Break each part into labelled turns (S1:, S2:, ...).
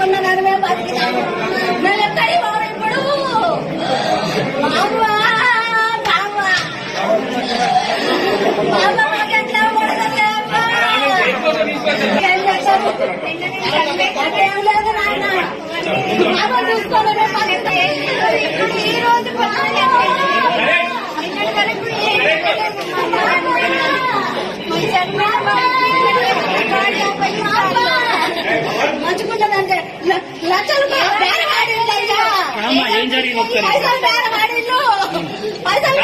S1: ఉన్నదని మేము బతికినాము. మేము ఎక్కడికి పోము ఇప్పుడు. మాకు ఎట్లా పడదలే ఏం లేదు నాయన. చూసుకోవాలి ఈ రోజు మంచుకుంటుందంటే లక్షలు
S2: ఏం జరిగింది
S1: పైసలు బేరవాడిల్లు పైసలు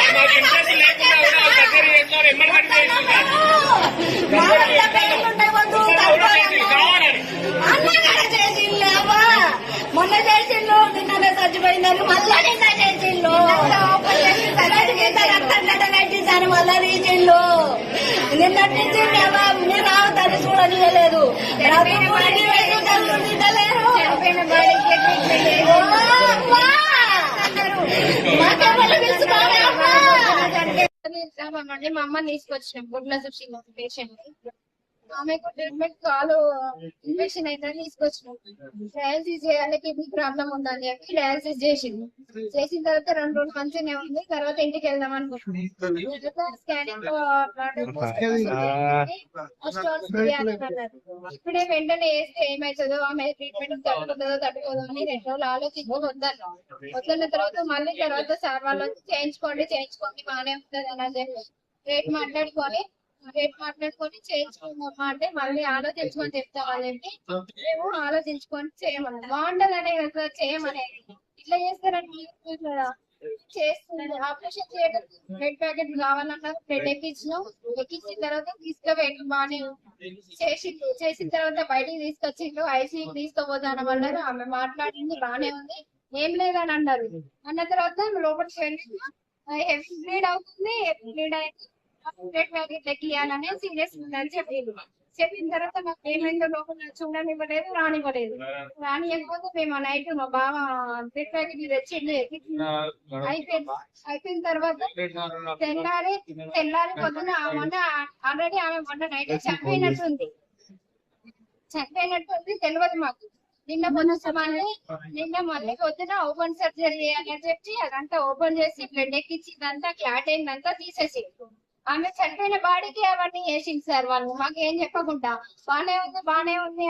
S1: అన్న చేసిండు అవ్వా. మొన్న చేసిండు, నిన్ననే చచ్చిపోయిందని మళ్ళా నిన్న చేసిండు. రక్తం గడ్డ కట్టించాను మళ్ళా తీసిండు. నిన్నటి నుంచి మీరు రావద్దని చూడనియలేదు. మాకెవరు పిలుచుకోవాలి అమ్మా.
S3: మా అమ్మని తీసుకొచ్చినాం గుడ్ల చూసి పేషెంట్. ఆమెకు ట్రీట్మెంట్ కాలు ఇన్ఫెక్షన్ అయితే తీసుకొచ్చినాం. డయాలసిస్ చేయాలి, కిడ్నీ ప్రాబ్లం ఉందని చెప్పి డయాలసిస్ చేసింది. చేసిన తర్వాత 2 రోజులు మంచిగానే ఉంది. తర్వాత ఇంటికి వెళ్దాం అనుకుంటున్నాం. స్కానింగ్ ఇప్పుడే వెంటనే వేస్తే ఏమవుతుందో, ఆమె ట్రీట్మెంట్ తట్టుకుంటుందో తట్టుకోదో అని 2 రోజులు ఆలోచించి వద్దన్న తర్వాత మళ్ళీ తర్వాత సార్ వాళ్ళు చేయించుకోండి బాగానే ఉంటుంది అని చెప్పి రేట్ మాట్లాడుకొని చేయించుకోమమ్మా అంటే మళ్ళీ ఆలోచించుకొని చెప్తామని చెప్పి మేము ఆలోచించుకొని చేయమన్నా. బాగుంటది అనే కదా చేయమనేది. ఇట్లా చేస్తారని చేస్తున్నారు. ఆపరేషన్ చేయడం బ్లడ్ ప్యాకెట్ కావాలన్నా బ్లడ్ ఎక్కించిన తర్వాత తీసుకుపోయి బాగానే చేసిన తర్వాత బయటికి తీసుకొచ్చిండు. ఐసీయూకి తీసుకుపోతానమన్నారు. ఆమె మాట్లాడింది బాగానే ఉంది, ఏం లేదని అన్నారు. అన్న తర్వాత లోపలికి వెళ్ళి హెవీ బ్లీడ్ అవుతుంది, బ్లీడ్ అయితే బ్లడ్ ప్యాకెట్ ఎక్కియాలనే సీరియస్ ఉందని చెప్పిన తర్వాత మాకు ఏమైందో లోపల చూడనివ్వలేదు, రానివ్వలేదు. రానియకపోతే మేము నైట్ మా బావ బ్లడ్ ప్యాకెట్ తెచ్చిండి అయిపోయిన తర్వాత తెల్లారి పొద్దున ఆల్రెడీ ఆమె మొన్న నైట్ చనిపోయినట్టుంది తెలియదు మాకు. నిన్న మళ్ళీ పొద్దున ఓపెన్ సర్జరీ అని చెప్పి అదంతా ఓపెన్ చేసి బ్లడ్ ఎక్కించి ఇదంతా క్లాట్ అయిందంతా తీసేసి ఆమె చనిపోయిన బాడీకి అవన్నీ వేసింది సార్ వాళ్ళు. మాకు ఏం చెప్పకుండా బానే ఉంది